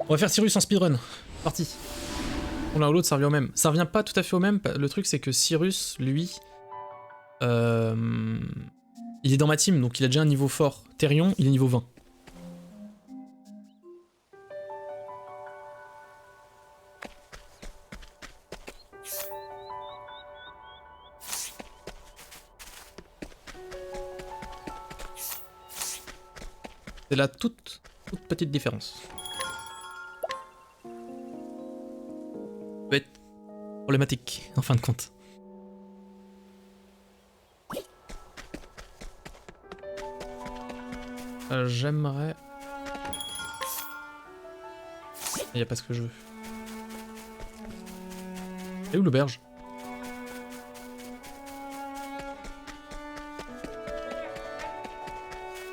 On va faire Cyrus en speedrun. Parti. Pour l'un ou l'autre, ça revient au même. Ça revient pas tout à fait au même. Le truc, c'est que Cyrus, lui... il est dans ma team, donc il a déjà un niveau fort. Therion, il est niveau 20. C'est la toute petite différence. Ça peut être problématique, en fin de compte. J'aimerais... Il n'y a pas ce que je veux. Et où l'auberge?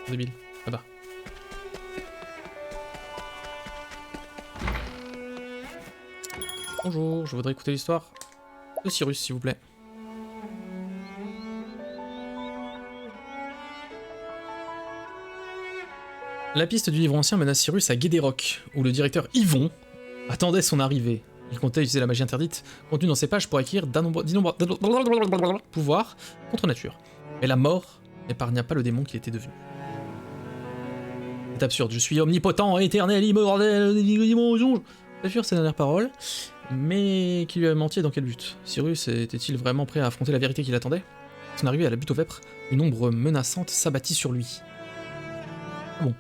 Débile, là-bas. Bonjour, je voudrais écouter l'histoire de Cyrus, s'il vous plaît. La piste du livre ancien mène à Cyrus à Guédéroc, où le directeur Yvon attendait son arrivée. Il comptait utiliser la magie interdite contenue dans ses pages pour acquérir d'innombrables pouvoirs contre nature. Mais la mort n'épargna pas le démon qu'il était devenu. C'est absurde, je suis omnipotent, éternel, immortel, c'est sûr ces dernières paroles, mais qui lui avait menti et dans quel but? Cyrus était-il vraiment prêt à affronter la vérité qui l'attendait? À son arrivée à la butte aux vêpres, une ombre menaçante s'abattit sur lui. Ah bon.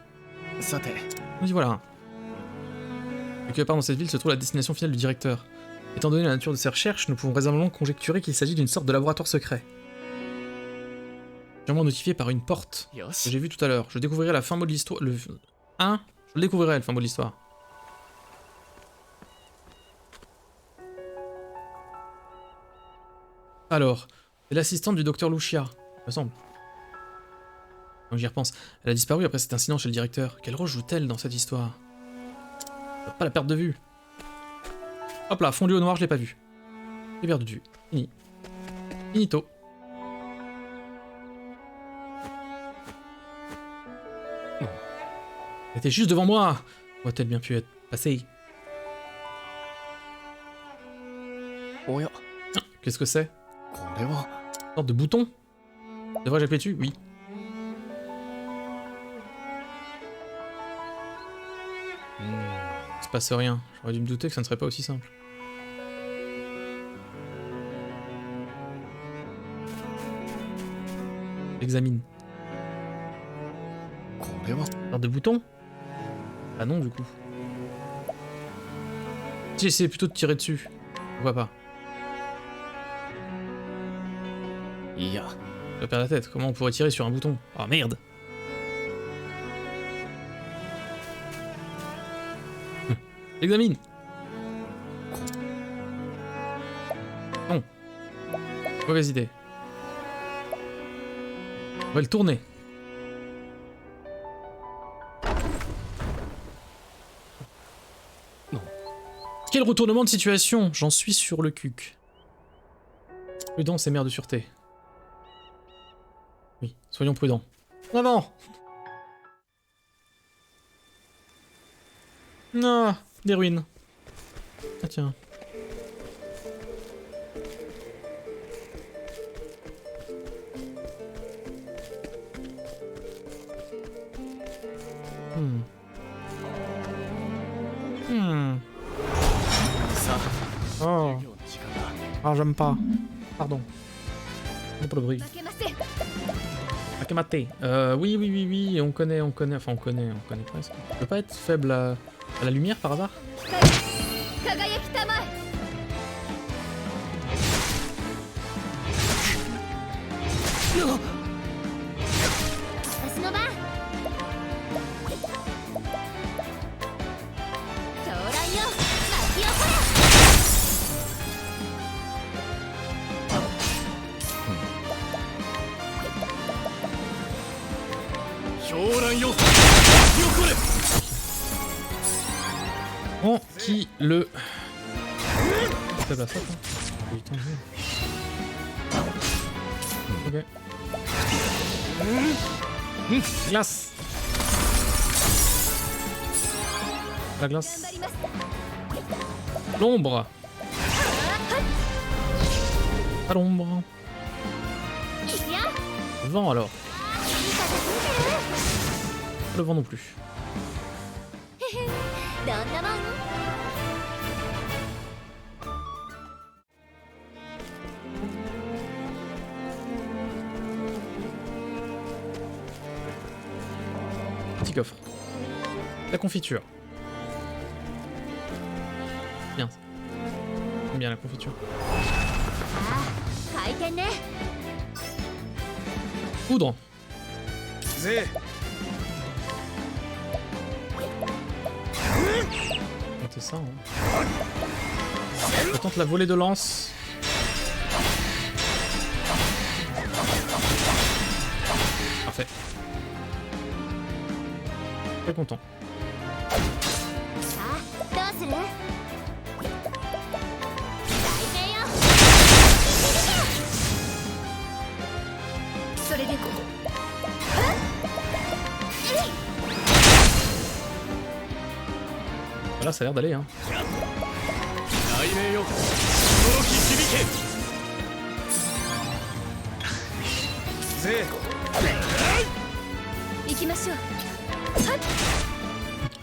Oui, voilà. Quelque part dans cette ville se trouve la destination finale du directeur. Étant donné la nature de ses recherches, nous pouvons raisonnablement conjecturer qu'il s'agit d'une sorte de laboratoire secret. J'ai notifié par une porte que j'ai vue tout à l'heure. Je découvrirai la fin mot de l'histoire. Je le découvrirai, le fin mot de l'histoire. Alors, c'est l'assistante du docteur Lucia, il me semble. Quand j'y repense, elle a disparu après cet incident chez le directeur. Quel rôle joue-t-elle dans cette histoire? Faut pas la perdre de vue. Hop là, fondu au noir, je l'ai pas vu. J'ai perdu de vue. Fini. Finito. Elle était juste devant moi. Aurait-elle bien pu être passée? Qu'est-ce que c'est? Une sorte de bouton? Devrais-je appuyer dessus? Oui. Il se passe rien. J'aurais dû me douter que ça ne serait pas aussi simple. J'examine. Une sorte de bouton? Ah non, du coup. Si j'essaie plutôt de tirer dessus. Pourquoi pas? Je perds la tête. Comment on pourrait tirer sur un bouton? Oh merde! J'examine. Non. Mauvaise idée. On va le tourner. Non. Quel retournement de situation! J'en suis sur le cuc. Prudence et mère de sûreté. Oui, soyons prudents. En avant! Non, des ruines. Ah tiens. Oh. Ah, j'aime pas. Pardon. C'est pas le bruit. Akamate. Oui, on connaît, enfin on connaît presque. On peut pas être faible à la lumière par hasard? On qui le... C'est la sorte, hein. Ok. Glace. La glace. L'ombre. Pas l'ombre. Le vent alors. Pas le vent non plus. Petit coffre. La confiture. Bien. J'aime bien la confiture. Poudre. C'est ça. Hein. Je tente la volée de lance. Parfait. Très content. Là, ça a l'air d'aller, hein.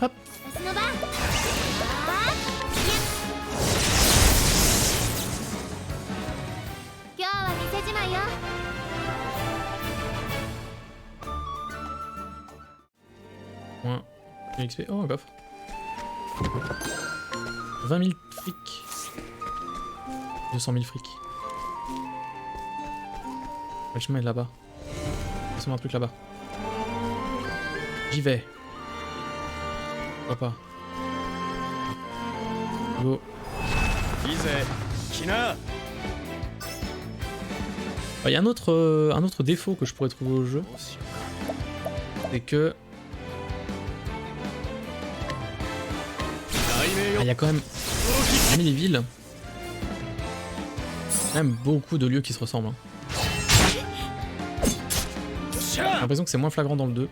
Hop. Moins. XP. Oh, un coffre. 20 000 fric. 200 000 fric. Le chemin est là-bas. Laisse-moi un truc là-bas. J'y vais. Pourquoi pas. Go. Il y a un autre défaut que je pourrais trouver au jeu. C'est que... il y a quand même, parmi les villes, quand même beaucoup de lieux qui se ressemblent. Hein. J'ai l'impression que c'est moins flagrant dans le 2.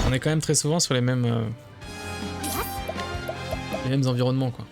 On est quand même très souvent sur les mêmes environnements, quoi.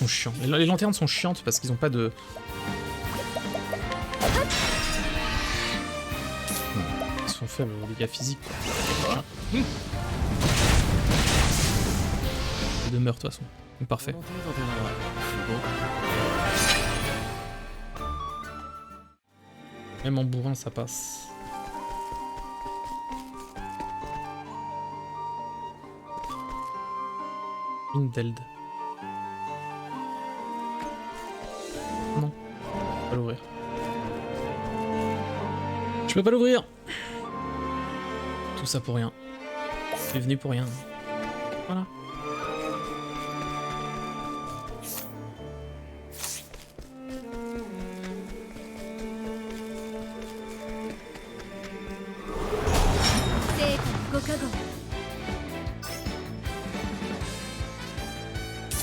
Chiants. Les lanternes sont chiantes parce qu'ils ont pas de... Ils sont faibles aux dégâts physiques. Ils demeurent de toute façon. Donc, parfait. Même en bourrin ça passe. Indeld. Non, je peux pas l'ouvrir. Je peux pas l'ouvrir. Tout ça pour rien. Je suis venu pour rien. Voilà.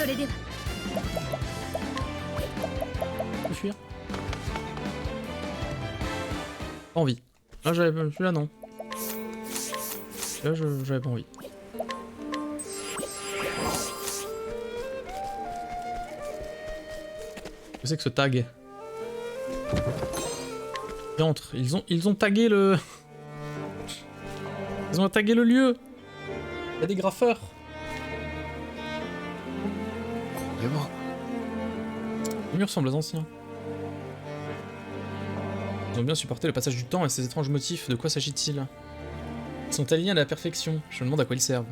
Je peux fuir. Pas envie. Là, celui-là non. Là, j'avais pas envie. Je sais que ce tag. Il entre. Ils ont tagué le. Ils ont tagué le lieu. Il y a des graffeurs. Les murs semblent anciens. Ils ont bien supporté le passage du temps et ces étranges motifs. De quoi s'agit-il? Ils sont alignés à la perfection. Je me demande à quoi ils servent.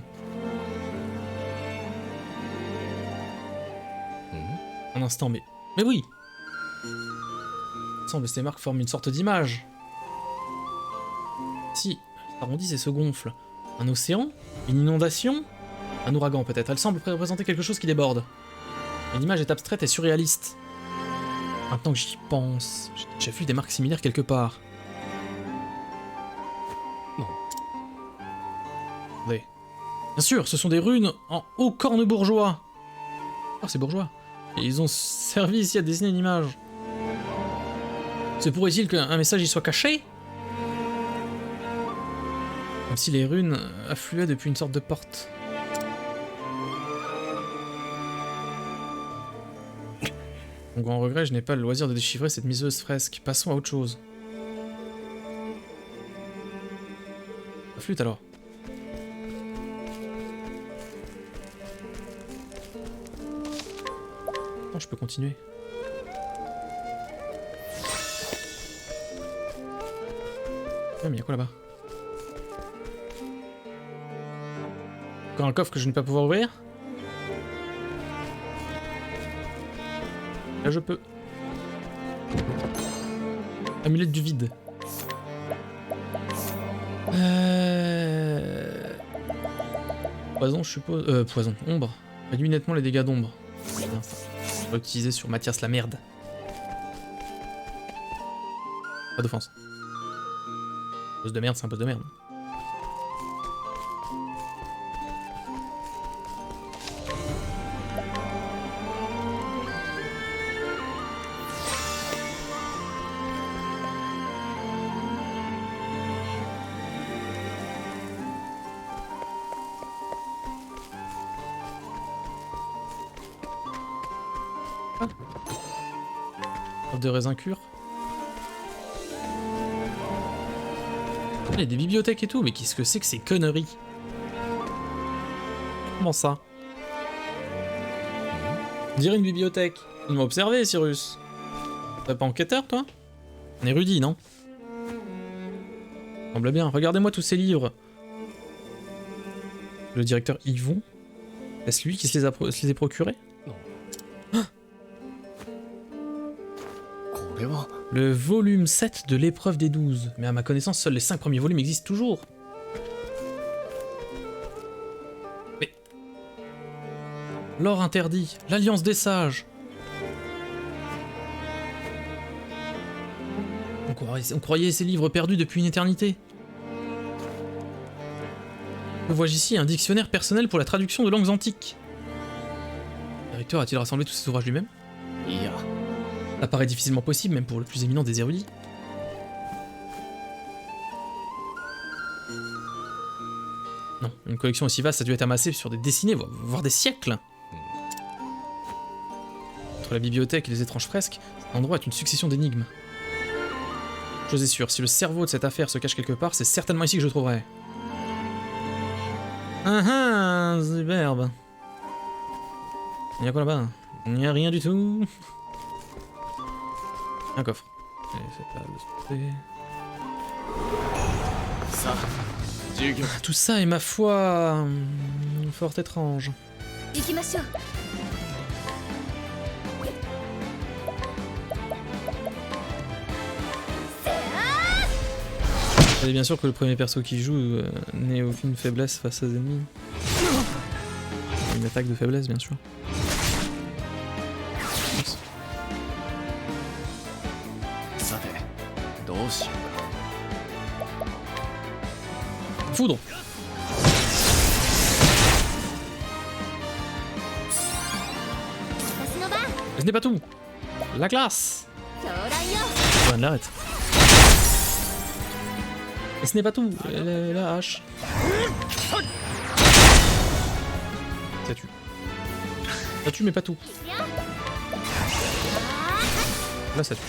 Un instant, mais oui! Il semble que ces marques forment une sorte d'image. Si, s'arrondissent et se gonflent. Un océan? Une inondation? Un ouragan peut-être. Elle semble représenter quelque chose qui déborde. Et l'image est abstraite et surréaliste. Maintenant que j'y pense, j'ai déjà vu des marques similaires quelque part. Non. Attendez. Bien sûr, ce sont des runes en haut corne bourgeois. Oh, c'est bourgeois. Et ils ont servi ici à dessiner une image. Se pourrait-il qu'un message y soit caché? Comme si les runes affluaient depuis une sorte de porte. Mon grand regret, je n'ai pas le loisir de déchiffrer cette miseuse fresque. Passons à autre chose. La flûte alors. Oh, je peux continuer. Ah, mais y'a quoi là-bas? Encore un coffre que je ne vais pas pouvoir ouvrir? Là je peux. Amulette du vide. Poison, je suppose. Poison. Ombre. Réduit nettement les dégâts d'ombre. C'est bien ça. Je vais utiliser sur Mathias la merde. Pas d'offense. Pose de merde, c'est un pose de merde. De raisin cure. Il y a des bibliothèques et tout, mais qu'est-ce que c'est que ces conneries? Comment ça? On dirait une bibliothèque. Il m'a observé, Cyrus. T'es pas enquêteur, toi? Un érudit, non? Semble bien. Regardez-moi tous ces livres. Le directeur Yvon? Est-ce lui qui se les a procurés? Le volume 7 de l'épreuve des 12. Mais à ma connaissance, seuls les 5 premiers volumes existent toujours. Mais... L'or interdit, l'alliance des sages. On croyait ces livres perdus depuis une éternité. Je vois ici un dictionnaire personnel pour la traduction de langues antiques. Le directeur a-t-il rassemblé tous ces ouvrages lui-même? Ça paraît difficilement possible, même pour le plus éminent des érudits. Non, une collection aussi vaste a dû être amassée sur des décennies, voire des siècles. Entre la bibliothèque et les étranges fresques, cet endroit est une succession d'énigmes. Chose est sûre, si le cerveau de cette affaire se cache quelque part, c'est certainement ici que je le trouverai. Ah ah, superbe. Il y a quoi là-bas? Il n'y a rien du tout. Un coffre. Tout ça est, ma foi, fort étrange. Vous savez bien sûr que le premier perso qui joue n'ait aucune faiblesse face aux ennemis. Une attaque de faiblesse, bien sûr. Foudre. Mais ce n'est pas tout. La classe. On l'arrête. Et ce n'est pas tout. La hache. Ça tue. Ça tue mais pas tout. Là ça tue.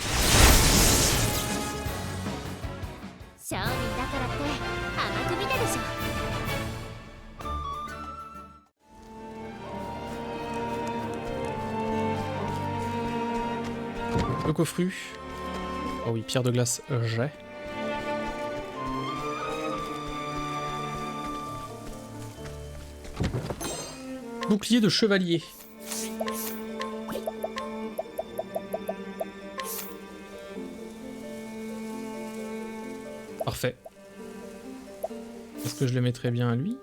Le coffru. Oh oui, pierre de glace, j'ai. Bouclier de chevalier. Parfait. Est-ce que je le mettrais bien à lui?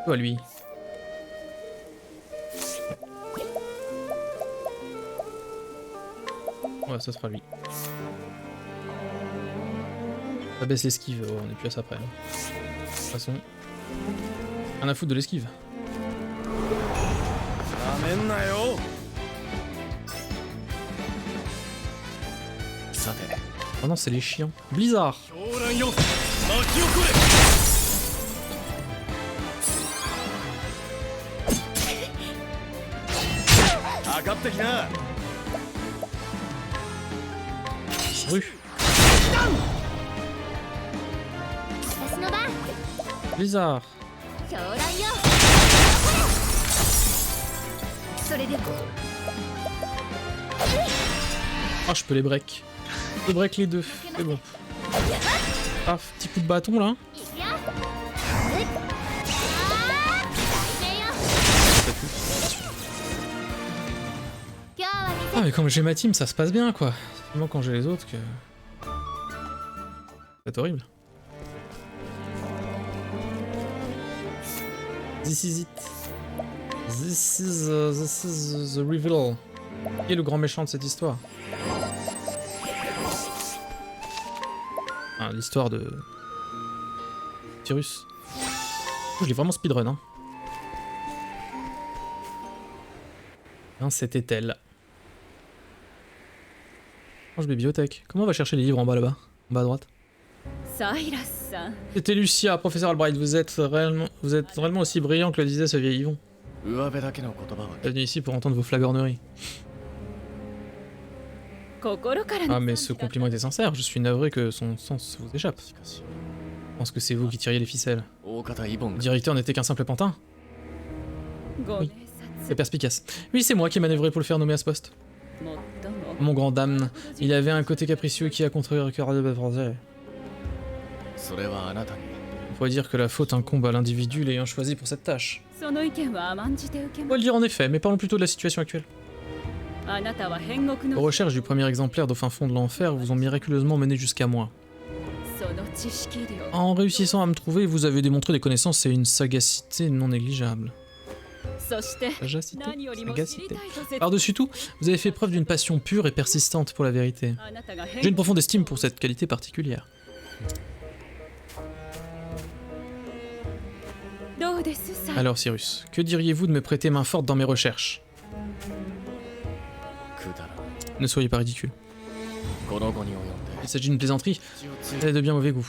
Quoi lui? Ouais, ça sera lui. Ça baisse l'esquive, oh, on est plus à ça près. Hein. De toute façon, rien à foutre de l'esquive. Oh non, c'est les chiens. Blizzard. Rue. Blizzard. Oh, je peux les break. Je peux break les deux. C'est bon. Ah, petit coup de bâton là. Ah, mais quand j'ai ma team, ça se passe bien quoi. C'est seulement quand j'ai les autres que. C'est horrible. This is it. This is the reveal. Qui est le grand méchant de cette histoire? Ah, l'histoire de Cyrus. Je l'ai vraiment speedrun, hein. Hein, c'était elle. Franche bibliothèque. Comment on va chercher les livres en bas là-bas? En bas à droite. C'était Lucia, professeur Albright. Vous êtes réellement aussi brillant que le disait ce vieil Yvon. Bienvenue ici pour entendre vos flagorneries. Ah mais ce compliment était sincère, je suis navré que son sens vous échappe. Je pense que c'est vous qui tiriez les ficelles. Le directeur n'était qu'un simple pantin. Oui, c'est perspicace. Oui, c'est moi qui ai manœuvré pour le faire nommer à ce poste. Mon grand dame, il avait un côté capricieux qui a contrarié le cœur de français. On pourrait dire que la faute incombe à l'individu l'ayant choisi pour cette tâche. On va le dire en effet, mais parlons plutôt de la situation actuelle. Vos recherches du premier exemplaire d'au fin fond de l'enfer vous ont miraculeusement mené jusqu'à moi. En réussissant à me trouver, vous avez démontré des connaissances et une sagacité non négligeable. Sagacité. Par-dessus tout, vous avez fait preuve d'une passion pure et persistante pour la vérité. J'ai une profonde estime pour cette qualité particulière. Alors Cyrus, que diriez-vous de me prêter main forte dans mes recherches? Ne soyez pas ridicule. Il s'agit d'une plaisanterie. Elle est de bien mauvais goût.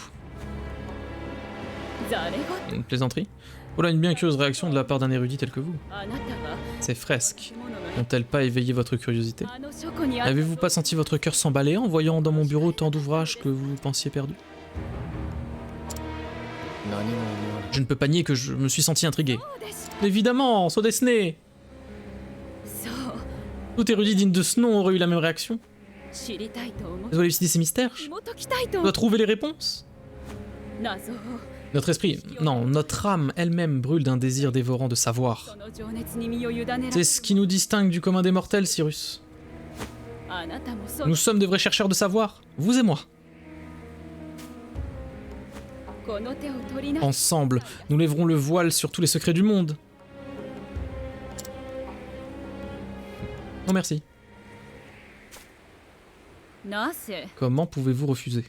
Une plaisanterie? Voilà une bien curieuse réaction de la part d'un érudit tel que vous. Ces fresques n'ont-elles pas éveillé votre curiosité? N'avez-vous pas senti votre cœur s'emballer en voyant dans mon bureau tant d'ouvrages que vous pensiez perdus? Je ne peux pas nier que je me suis senti intrigué. Évidemment, Sodesne! Tout érudit digne de ce nom aurait eu la même réaction. Je dois élucider ces mystères. Je dois trouver les réponses. Notre esprit, non, notre âme elle-même brûle d'un désir dévorant de savoir. C'est ce qui nous distingue du commun des mortels, Cyrus. Nous sommes de vrais chercheurs de savoir, vous et moi. Ensemble, nous lèverons le voile sur tous les secrets du monde. Non merci. Comment pouvez-vous refuser?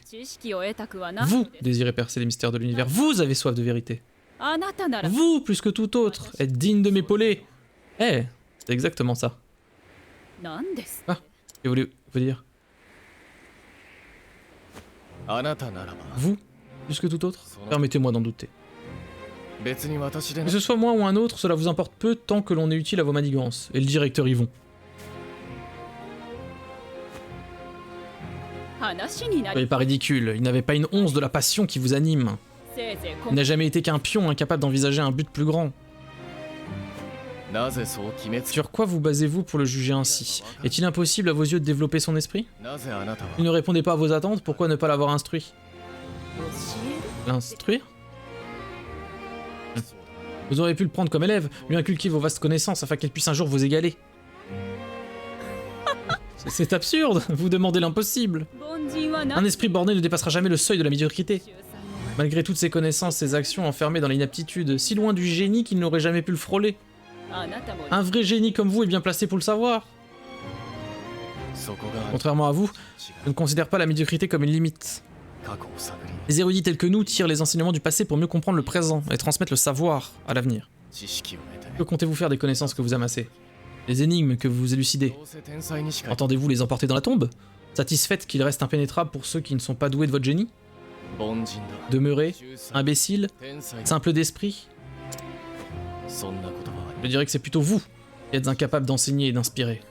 Vous désirez percer les mystères de l'univers, vous avez soif de vérité. Vous, plus que tout autre, êtes digne de m'épauler. Eh, c'est exactement ça. Ah, que voulez-vous dire? Vous, plus que tout autre? Permettez-moi d'en douter. Que ce soit moi ou un autre, cela vous importe peu tant que l'on est utile à vos manigances. Et le directeur Yvon. Soyez pas ridicule, il n'avait pas une once de la passion qui vous anime. Il n'a jamais été qu'un pion incapable d'envisager un but plus grand. Sur quoi vous basez-vous pour le juger ainsi? Est-il impossible à vos yeux de développer son esprit? Il ne répondait pas à vos attentes, pourquoi ne pas l'avoir instruit? L'instruire? Vous auriez pu le prendre comme élève, lui inculquer vos vastes connaissances afin qu'il puisse un jour vous égaler. C'est absurde, vous demandez l'impossible. Un esprit borné ne dépassera jamais le seuil de la médiocrité. Malgré toutes ses connaissances, ses actions enfermées dans l'inaptitude, si loin du génie qu'il n'aurait jamais pu le frôler. Un vrai génie comme vous est bien placé pour le savoir. Contrairement à vous, je ne considère pas la médiocrité comme une limite. Les érudits tels que nous tirent les enseignements du passé pour mieux comprendre le présent et transmettre le savoir à l'avenir. Que comptez-vous faire des connaissances que vous amassez? Les énigmes que vous élucidez? Entendez-vous les emporter dans la tombe? Satisfaite qu'il reste impénétrable pour ceux qui ne sont pas doués de votre génie? Demeurez, imbécile, simple d'esprit? Je dirais que c'est plutôt vous qui êtes incapable d'enseigner et d'inspirer.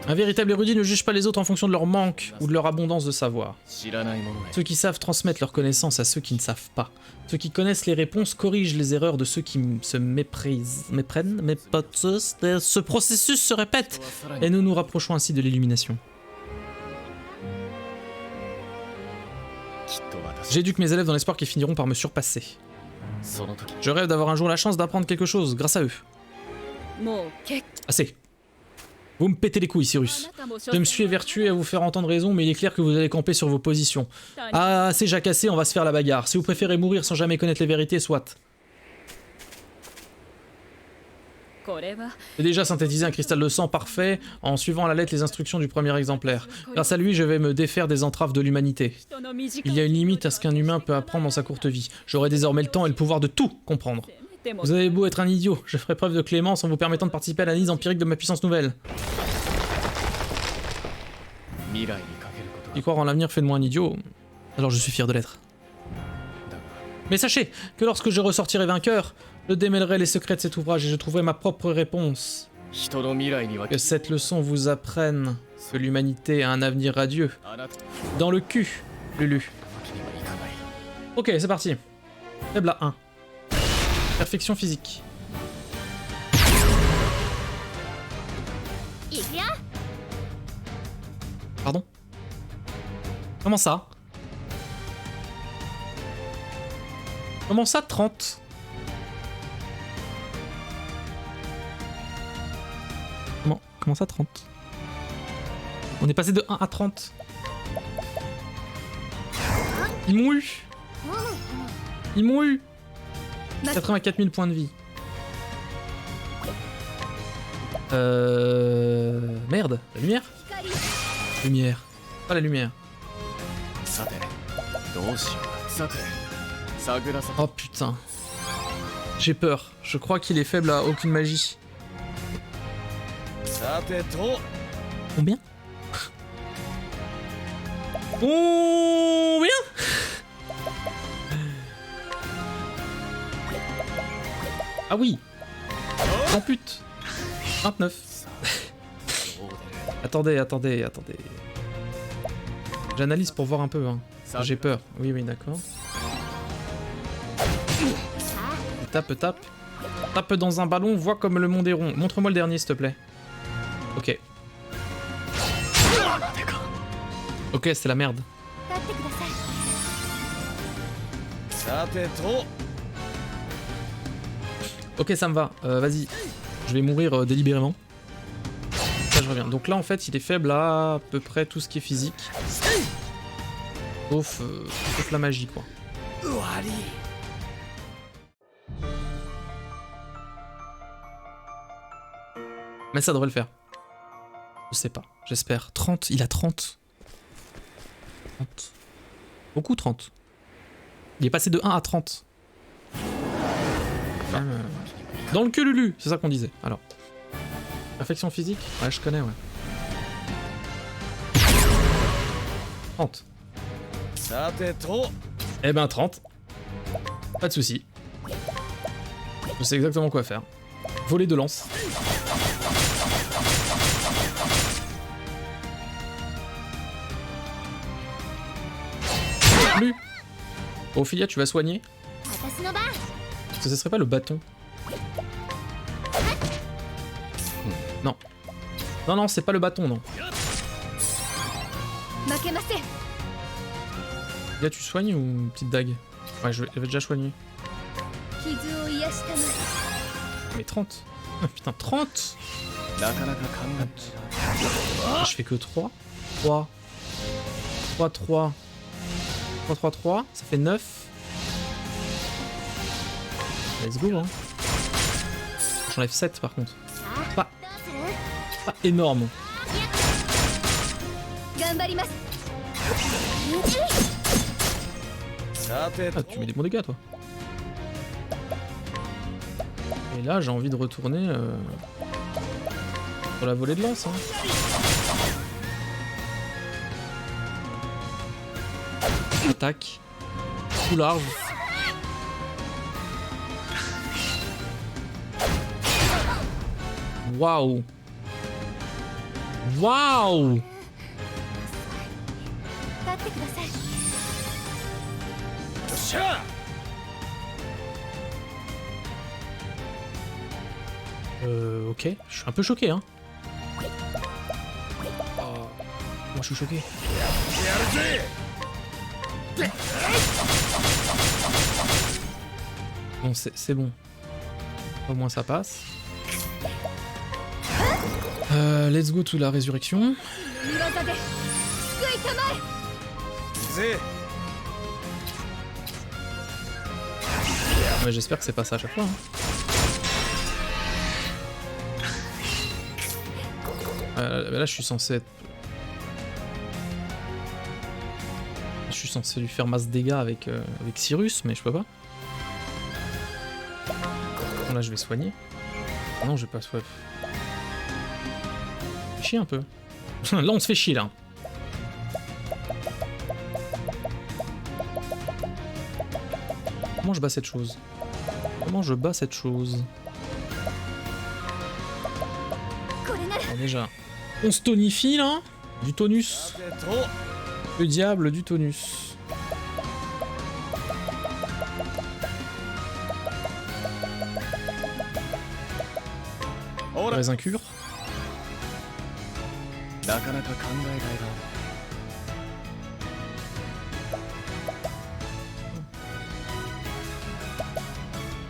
Un véritable érudit ne juge pas les autres en fonction de leur manque ou de leur abondance de savoir. Ceux qui savent transmettent leurs connaissances à ceux qui ne savent pas. Ceux qui connaissent les réponses corrigent les erreurs de ceux qui se méprennent. Ce processus se répète et nous nous rapprochons ainsi de l'illumination. J'éduque mes élèves dans l'espoir qu'ils finiront par me surpasser. Je rêve d'avoir un jour la chance d'apprendre quelque chose grâce à eux. Assez. Vous me pétez les couilles, Cyrus. Je me suis évertué à vous faire entendre raison, mais il est clair que vous allez camper sur vos positions. Ah, c'est jacassé, on va se faire la bagarre. Si vous préférez mourir sans jamais connaître les vérités, soit. J'ai déjà synthétisé un cristal de sang parfait en suivant à la lettre les instructions du premier exemplaire. Grâce à lui, je vais me défaire des entraves de l'humanité. Il y a une limite à ce qu'un humain peut apprendre dans sa courte vie. J'aurai désormais le temps et le pouvoir de tout comprendre. Vous avez beau être un idiot, je ferai preuve de clémence en vous permettant de participer à l'analyse empirique de ma puissance nouvelle. Y croire en l'avenir fait de moi un idiot, alors je suis fier de l'être. Mais sachez que lorsque je ressortirai vainqueur, je démêlerai les secrets de cet ouvrage et je trouverai ma propre réponse. Que cette leçon vous apprenne que l'humanité a un avenir radieux. Dans le cul, Lulu. Ok, c'est parti. Faible à 1. Perfection physique. Pardon? Comment ça? Comment ça 30? Comment ça 30? On est passé de 1 à 30. Ils m'ont eu. Ils m'ont eu. 84 000 points de vie. Merde, la lumière? Lumière. Pas la lumière. Oh putain. J'ai peur. Je crois qu'il est faible à aucune magie. Combien? Combien? Ah oui! Oh pute! 29. Attendez. J'analyse pour voir un peu, hein. J'ai peur. Oui, d'accord. Tape. Tape dans un ballon, vois comme le monde est rond. Montre-moi le dernier, s'il te plaît. Ok. Ok, c'est la merde. Ok, ça me va. Vas-y. Je vais mourir délibérément. Ça, je reviens. Donc là, en fait, il est faible à peu près tout ce qui est physique. Sauf la magie, quoi. Mais ça devrait le faire. Je sais pas. J'espère. 30. Il a 30. 30. Beaucoup 30. Il est passé de 1 à 30. Dans le cul Lulu, c'est ça qu'on disait. Alors. Perfection physique? Ouais, je connais, ouais. 30. Eh ben 30. Pas de soucis. Je sais exactement quoi faire. Voler de lance. Plus. Ophilia, tu vas soigner? Est-ce que ce serait pas le bâton? Non. Non, c'est pas le bâton, non. Là, tu soignes ou une petite dague? Ouais, j'avais déjà soigné. Mais 30. Ah, putain, 30. Je fais que 3. 3. 3-3-3, ça fait 9. Let's go, hein. J'enlève 7 par contre. Pas énorme. Ah, tu mets des bons dégâts, toi. Et là, j'ai envie de retourner sur la volée de lance. Hein. Attaque. Tout large. Waouh. Waouh. Ok, je suis un peu choqué, hein. Oh, moi je suis choqué. Bon, c'est bon. Au moins ça passe. Let's go to la résurrection. Ouais, j'espère que c'est pas ça à chaque fois. Hein. Là, je suis censé être... Je suis censé lui faire masse dégâts avec Cyrus, mais je peux pas. Bon, là, je vais soigner. Non, je vais pas soif. Chier un peu. Là, on se fait chier, là. Comment je bats cette chose? Comment je bats cette chose? Alors déjà, on se tonifie là. Du tonus. Le diable du tonus. Raisin cure.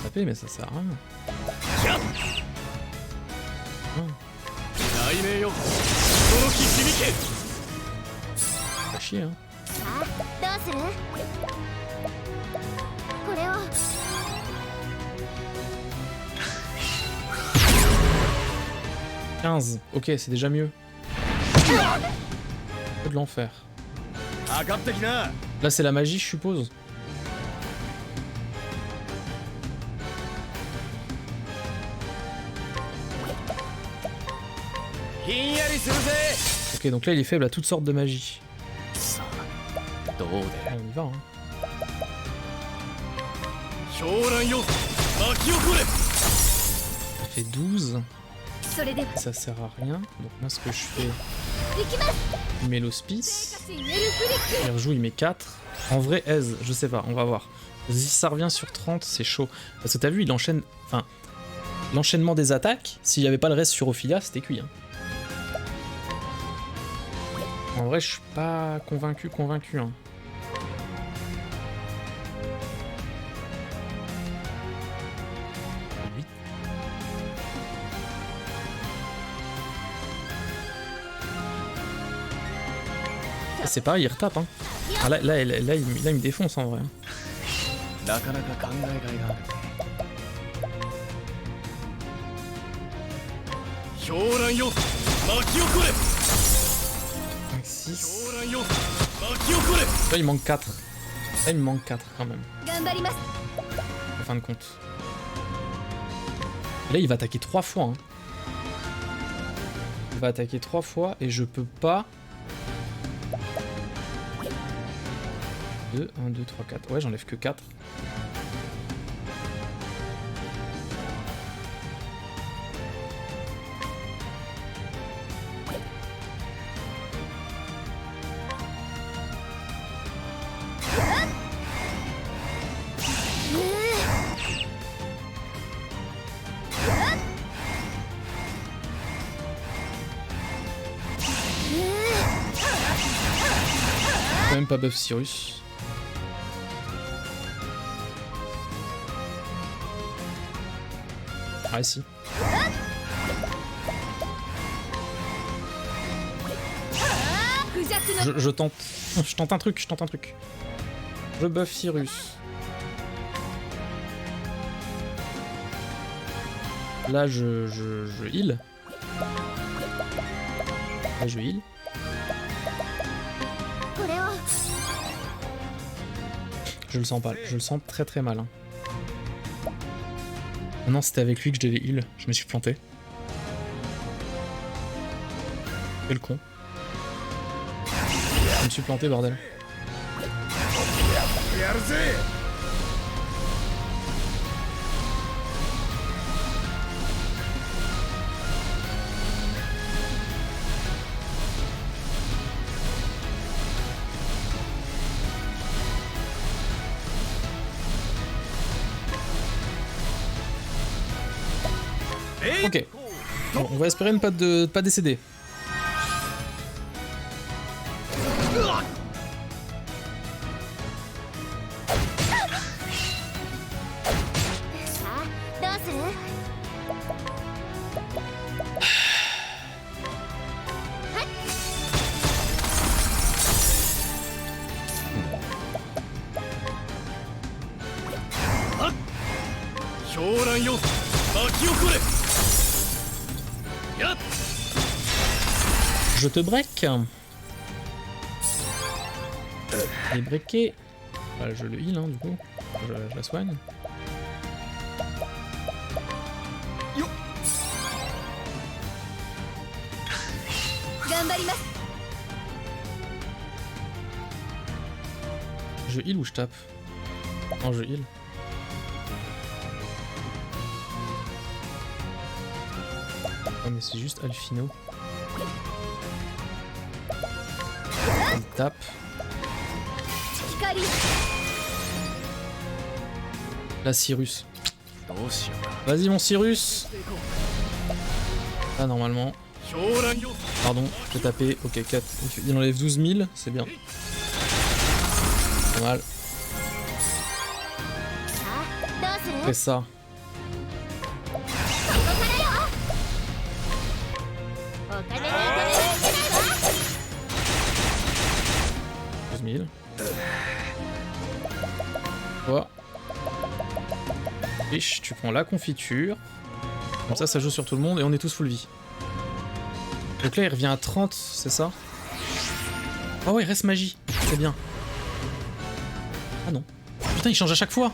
Taper, mais ça sert à rien. Pas chier, hein. 15, ok, c'est déjà mieux. De l'enfer. Là, c'est la magie, je suppose. Ok, donc là, il est faible à toutes sortes de magie. On y va, hein. Ça fait 12. Ça sert à rien. Donc moi, ce que je fais... Il met l'hospice. Il rejoue, il met 4. En vrai, aise, je sais pas, on va voir. Si ça revient sur 30, c'est chaud. Parce que t'as vu, il enchaîne... Enfin, l'enchaînement des attaques, s'il n'y avait pas le reste sur Ophilia, c'était cuit. Hein. En vrai, je suis pas convaincu. Hein. C'est pareil, il retape. Hein. Ah, là, il me défonce en vrai. Hein. 6. Là, il manque 4. Là, il me manque 4 quand même. En fin de compte. Là, il va attaquer 3 fois. Hein. Il va attaquer 3 fois et je peux pas... 2, 1, 2, 3, 4. Ouais, j'enlève que 4. Même pas buff Cyrus. Ah si. Je tente un truc, Je buff Cyrus. Là, je heal. Là, je heal. Je le sens pas, je le sens très très mal. Hein. Non, c'était avec lui que je devais heal, je me suis planté. Quel con. Je me suis planté, bordel. Ok. Bon, on va espérer ne pas décéder. Je te break. Il est breaké. Voilà, je le heal, hein, du coup. Je la soigne. Je heal ou je tape? Non, je heal. Oh, mais c'est juste Alphino. Il tape. La Cyrus. Vas-y mon Cyrus. Ah normalement. Pardon, j'ai tapé. Ok, 4. Il enlève 12 000, c'est bien. Pas mal. Fais ça. Toi. Riche, tu prends la confiture. Comme ça joue sur tout le monde et on est tous full vie. Donc là, il revient à 30, c'est ça? Ah ouais, il reste magie. C'est bien. Ah non. Putain, il change à chaque fois.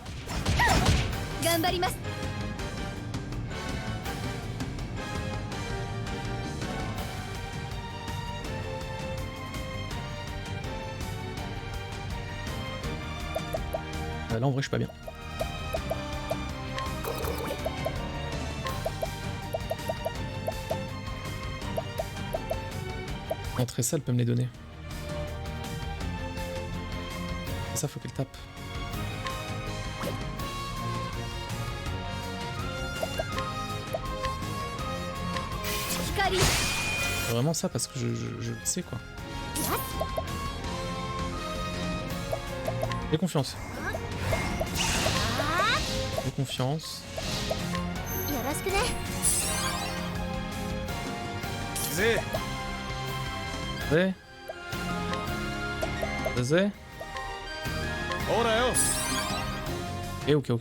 Là, en vrai, je suis pas bien. Entrer ça, elle peut me les donner. Et ça, faut qu'elle tape. C'est vraiment ça parce que je le sais, quoi. J'ai confiance. J'ai confiance.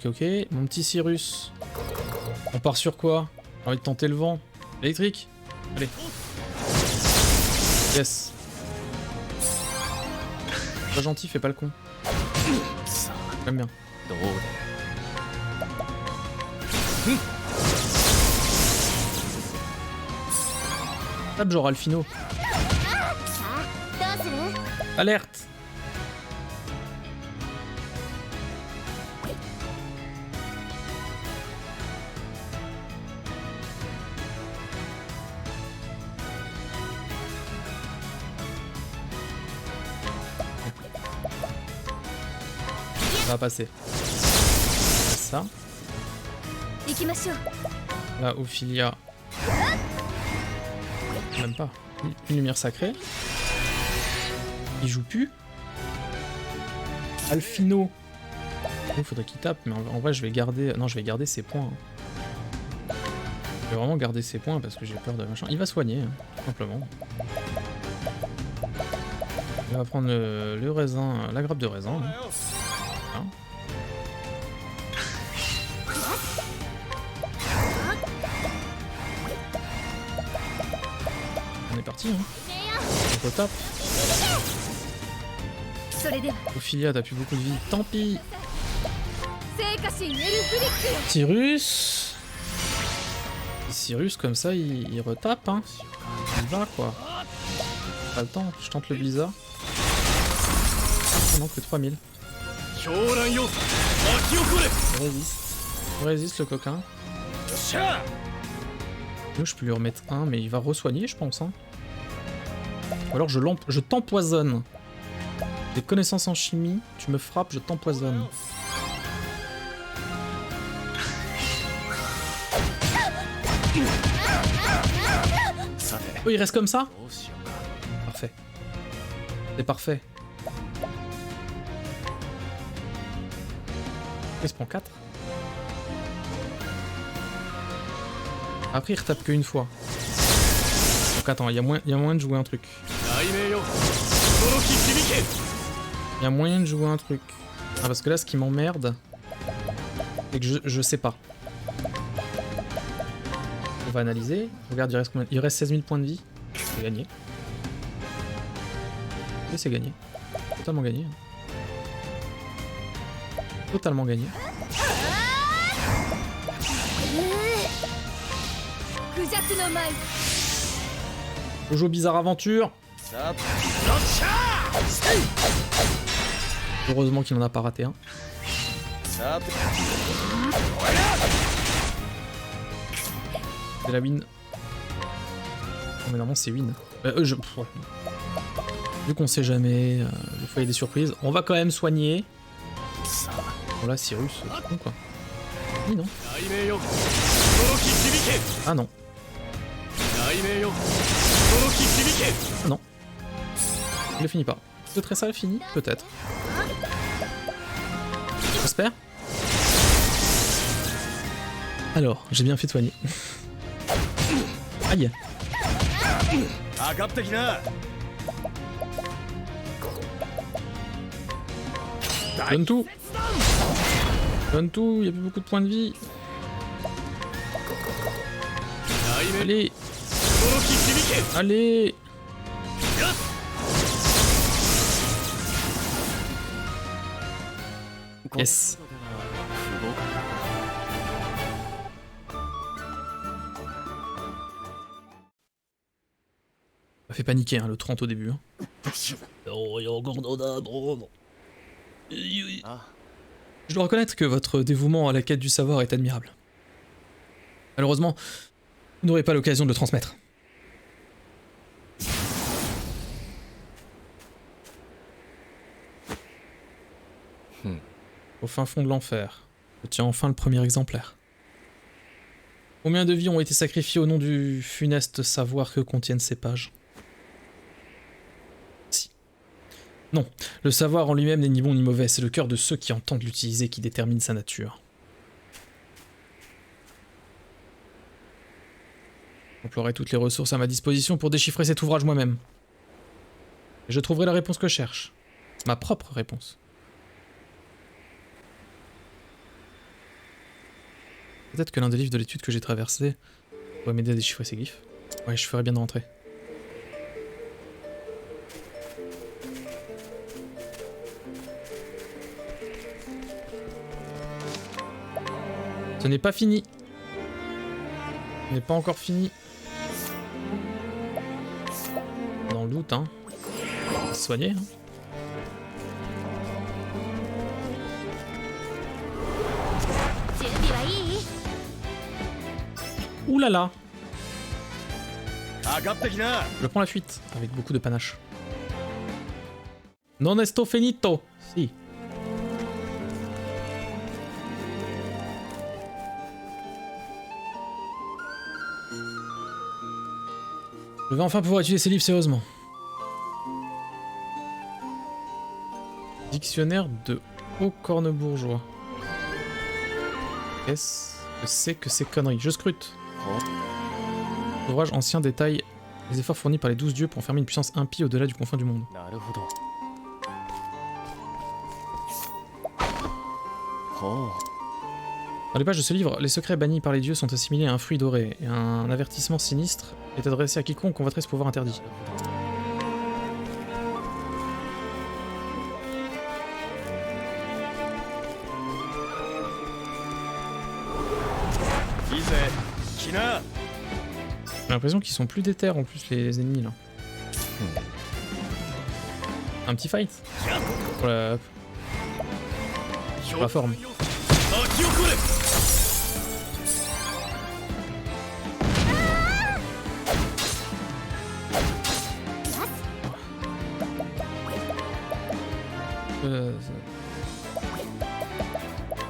Ok. Mon petit Cyrus. On part sur quoi? J'ai envie de tenter le vent. Électrique. Allez. Yes. Pas gentil, fais pas le con. J'aime bien. Tape genre Alphino. Alerte. Ça va passer. Ça. Là, Ophilia. Même pas. Une lumière sacrée. Il joue plus. Alphino. Il faudrait qu'il tape, mais en vrai, je vais garder. Non, je vais garder ses points. Je vais vraiment garder ses points parce que j'ai peur de machin. Il va soigner, hein, tout simplement. Il va prendre le raisin, la grappe de raisin. Hein. parti. Hein. On retape. Ophilia, t'as plus beaucoup de vie. Tant pis. Cyrus. Cyrus, comme ça, il retape. Hein. Il va, quoi. Pas le temps, je tente le blizzard. Ah non, que 3000. Je résiste le coquin. Je peux lui remettre un, mais il va re-soigner, je pense. Hein. Ou alors je t'empoisonne. Des connaissances en chimie, tu me frappes, je t'empoisonne. Oh, il reste comme ça? Parfait. C'est parfait. Il se prend 4. Après, il retape qu'une fois. Donc attends, il y a moyen de jouer un truc. Il y a moyen de jouer un truc. Ah, parce que là, ce qui m'emmerde, c'est que je sais pas. On va analyser. Regarde, il reste 16 000 points de vie. C'est gagné. Et c'est gagné. Totalement gagné. Totalement gagné. Jojo Bizarre Aventure. Heureusement qu'il en a pas raté un. C'est la win. Non mais normalement c'est win. Ouais. Vu qu'on sait jamais, des fois il y a des surprises, on va quand même soigner. Bon là Cyrus, c'est con quoi. Oui non. Ah non. Ah non. Il le finit pas. Le Tressa le finit peut-être. J'espère. Alors, j'ai bien fait de soigner. Aïe. Donne tout. Donne tout, il y a plus beaucoup de points de vie. Allez. Allez. Yes. Ça fait paniquer hein, le 30 au début. Hein. Je dois reconnaître que votre dévouement à la quête du savoir est admirable. Malheureusement, vous n'aurez pas l'occasion de le transmettre. Au fin fond de l'enfer, je tiens enfin le premier exemplaire. Combien de vies ont été sacrifiées au nom du funeste savoir que contiennent ces pages? Si. Non, le savoir en lui-même n'est ni bon ni mauvais, c'est le cœur de ceux qui entendent l'utiliser qui détermine sa nature. J'emploierai toutes les ressources à ma disposition pour déchiffrer cet ouvrage moi-même. Et je trouverai la réponse que je cherche. Ma propre réponse. Peut-être que l'un des livres de l'étude que j'ai traversé pourrait m'aider à déchiffrer ces glyphes. Ouais, je ferais bien de rentrer. Ce n'est pas fini. Ce n'est pas encore fini. Dans le doute, hein. On va se soigner, hein. Ouh là là. Je prends la fuite, avec beaucoup de panache. Non esto finito. Si. Je vais enfin pouvoir étudier ces livres sérieusement. Dictionnaire de Haut-Cornebourgeois. Qu'est-ce que c'est que ces conneries? Je scrute. Ouvrage ancien détaille les efforts fournis par les 12 dieux pour enfermer une puissance impie au-delà du confin du monde. Dans les pages de ce livre, les secrets bannis par les dieux sont assimilés à un fruit doré, et un avertissement sinistre est adressé à quiconque convoiterait ce pouvoir interdit. J'ai l'impression qu'ils sont plus déter en plus les ennemis là. Un petit fight pour la forme.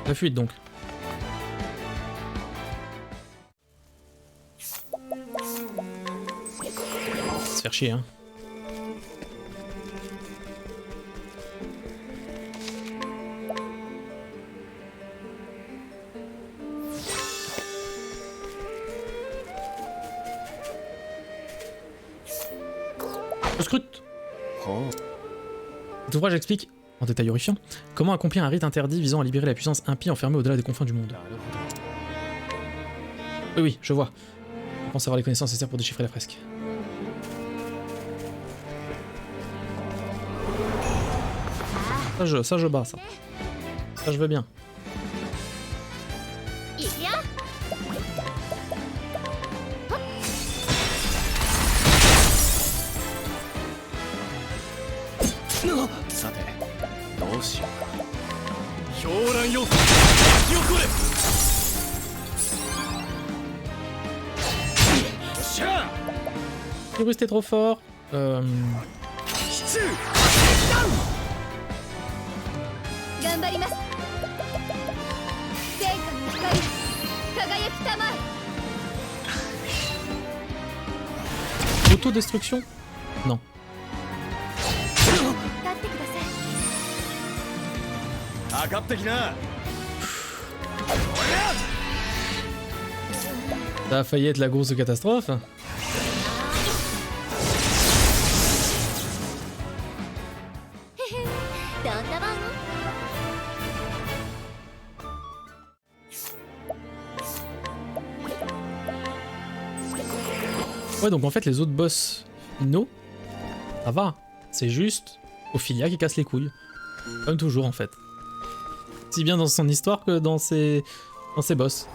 La fuite donc. Se faire chier hein. Scrute. Cet ouvrage explique, en détail horrifiant, comment accomplir un rite interdit visant à libérer la puissance impie enfermée au-delà des confins du monde. Oui, je vois. Je pense avoir les connaissances nécessaires pour déchiffrer la fresque. Ça je bats, ça. Ça je veux bien. Virus t'es trop fort. Autodestruction? Non. Ça a failli être la grosse catastrophe. Ouais, donc en fait les autres boss finaux, ça va. C'est juste Ophilia qui casse les couilles. Comme toujours en fait. Si bien dans son histoire que dans ses boss.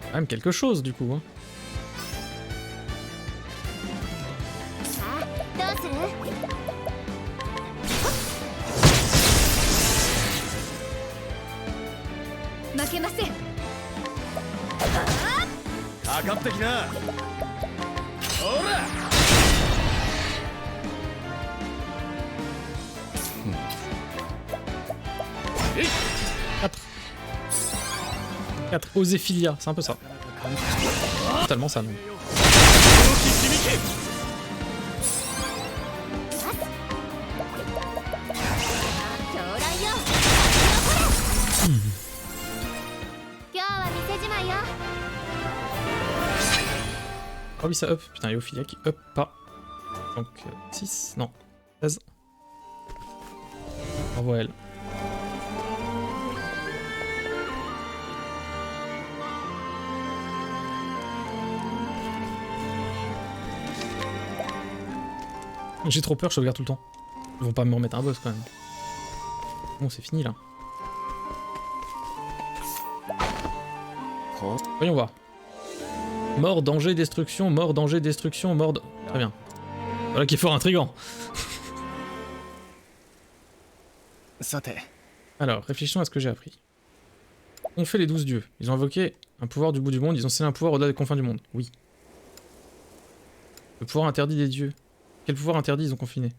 Quand même quelque chose du coup. Hein. Quatre. Oséphilia, c'est un peu ça. Totalement ça, non. Oh oui, ça up. Putain, et Ophilia qui up pas. Donc 6, non, 16. Bravo à elle. J'ai trop peur, je sauvegarde tout le temps. Ils vont pas me remettre un boss quand même. Bon, c'est fini là. Voyons voir. Mort, danger, destruction, mort, danger, destruction, mort... Très bien. Voilà qui est fort intriguant. Alors, réfléchissons à ce que j'ai appris. On fait les 12 dieux. Ils ont invoqué un pouvoir du bout du monde, ils ont scellé un pouvoir au-delà des confins du monde. Oui. Le pouvoir interdit des dieux. Quel pouvoir interdit ils ont confiné?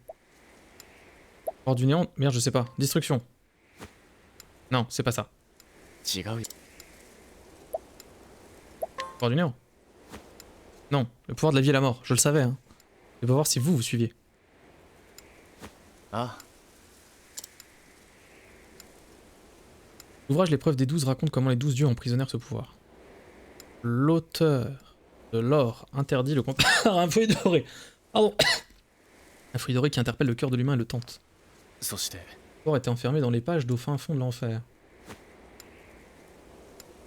Pouvoir du néant? Merde, je sais pas. Destruction. Non, c'est pas ça. Pouvoir du néant? Non, le pouvoir de la vie et la mort, je le savais. Hein. Je vais voir si vous suiviez. Ah. L'ouvrage L'épreuve des 12 raconte comment les 12 dieux emprisonnèrent ce pouvoir. L'auteur de l'or interdit le contact à un fruit doré. Pardon. Un fruit doré qui interpelle le cœur de l'humain et le tente. Le corps était enfermé dans les pages d'au fin fond de l'enfer.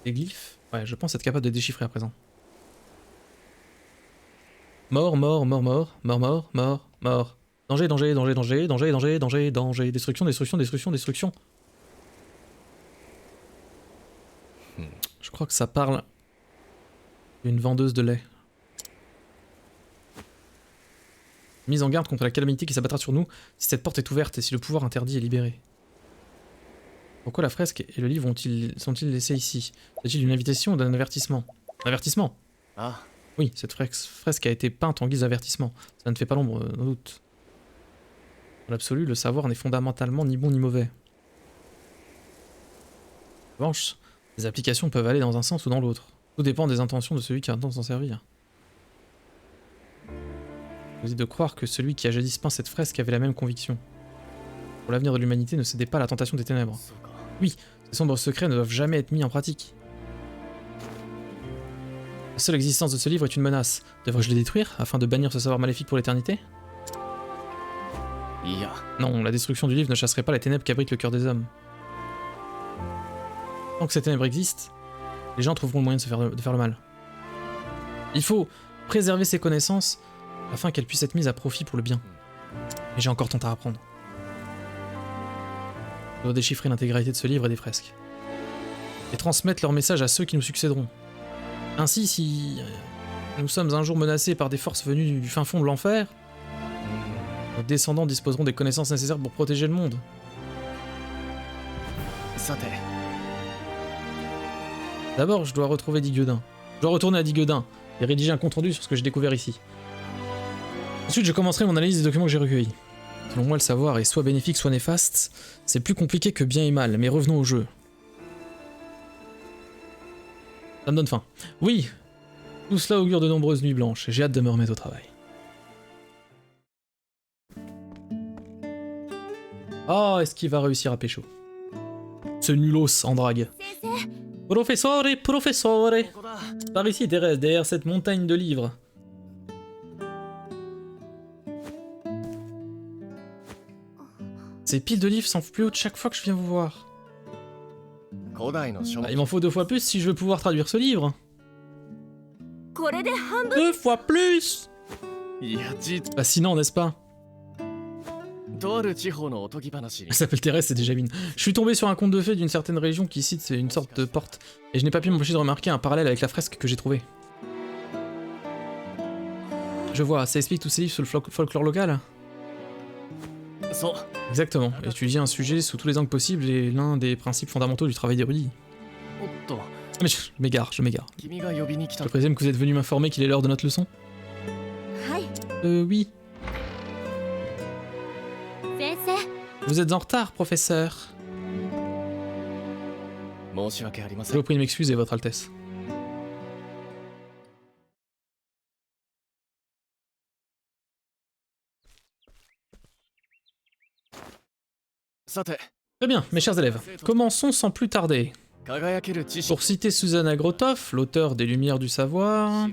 Des glyphes? Ouais, je pense être capable de déchiffrer à présent. Mort, mort, mort, mort, mort, mort, mort, mort. Danger, danger, danger, danger, danger, danger, danger, danger. Destruction, destruction, destruction, destruction. Je crois que ça parle d'une vendeuse de lait. Mise en garde contre la calamité qui s'abattra sur nous si cette porte est ouverte et si le pouvoir interdit est libéré. Pourquoi la fresque et le livre sont-ils laissés ici? S'agit-il d'une invitation ou d'un avertissement? Un avertissement? Ah. Oui, cette fresque a été peinte en guise d'avertissement. Ça ne fait pas l'ombre d'un doute. Dans l'absolu, le savoir n'est fondamentalement ni bon ni mauvais. En revanche, les applications peuvent aller dans un sens ou dans l'autre. Tout dépend des intentions de celui qui entend s'en servir. Vous dites de croire que celui qui a jadis peint cette fresque avait la même conviction. Pour l'avenir de l'humanité, ne cédez pas à la tentation des ténèbres. Oui, ces sombres secrets ne doivent jamais être mis en pratique. La seule existence de ce livre est une menace. Devrais-je le détruire, afin de bannir ce savoir maléfique pour l'éternité? Non, la destruction du livre ne chasserait pas les ténèbres qu'abrite le cœur des hommes. Tant que ces ténèbres existent, les gens trouveront le moyen de faire le mal. Il faut préserver ces connaissances afin qu'elles puissent être mises à profit pour le bien. Mais j'ai encore tant à apprendre. Je dois déchiffrer l'intégralité de ce livre et des fresques. Et transmettre leur message à ceux qui nous succéderont. Ainsi, si nous sommes un jour menacés par des forces venues du fin fond de l'enfer, nos descendants disposeront des connaissances nécessaires pour protéger le monde. D'abord, je dois retrouver Diguedin. Je dois retourner à Diguedin et rédiger un compte-rendu sur ce que j'ai découvert ici. Ensuite, je commencerai mon analyse des documents que j'ai recueillis. Selon moi, le savoir est soit bénéfique, soit néfaste. C'est plus compliqué que bien et mal, mais revenons au jeu. Ça me donne faim. Oui, tout cela augure de nombreuses nuits blanches, et j'ai hâte de me remettre au travail. Oh, est-ce qu'il va réussir à pécho? Ce nulos en drague. Professore, professore. Par ici, Thérèse, derrière cette montagne de livres. Ces piles de livres s'enflent plus hautes chaque fois que je viens vous voir. Ah, il m'en faut 2 fois plus si je veux pouvoir traduire ce livre. 2 fois plus! Fascinant, n'est-ce pas? Elle s'appelle Thérèse, c'est déjà mine. Je suis tombé sur un conte de fées d'une certaine région qui cite une sorte de porte, et je n'ai pas pu m'empêcher de remarquer un parallèle avec la fresque que j'ai trouvée. Je vois, ça explique tous ces livres sur le folklore local? Exactement, étudier un sujet sous tous les angles possibles est l'un des principes fondamentaux du travail d'érudit. Mais je m'égare. Je présume que vous êtes venu m'informer qu'il est l'heure de notre leçon? Oui. Vous êtes en retard, professeur. Je vous prie de m'excuser, votre Altesse. Très bien, mes chers élèves, commençons sans plus tarder. Pour citer Susanna Grotov, l'auteur des Lumières du Savoir,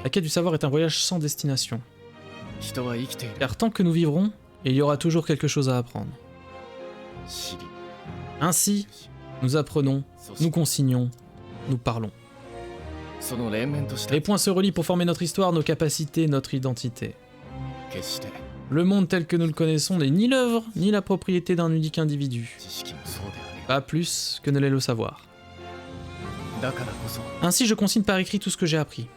la quête du savoir est un voyage sans destination. Car tant que nous vivrons, il y aura toujours quelque chose à apprendre. Ainsi, nous apprenons, nous consignons, nous parlons. Les points se relient pour former notre histoire, nos capacités, notre identité. Le monde tel que nous le connaissons n'est ni l'œuvre, ni la propriété d'un unique individu. Pas plus que ne l'est le savoir. Ainsi, je consigne par écrit tout ce que j'ai appris,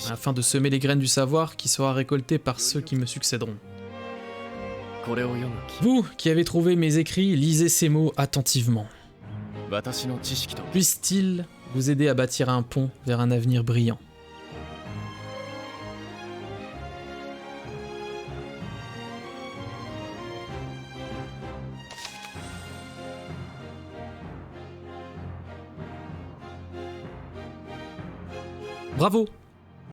afin de semer les graines du savoir qui sera récolté par ceux qui me succéderont. Vous, qui avez trouvé mes écrits, lisez ces mots attentivement. Puisse-t-il vous aider à bâtir un pont vers un avenir brillant. Bravo!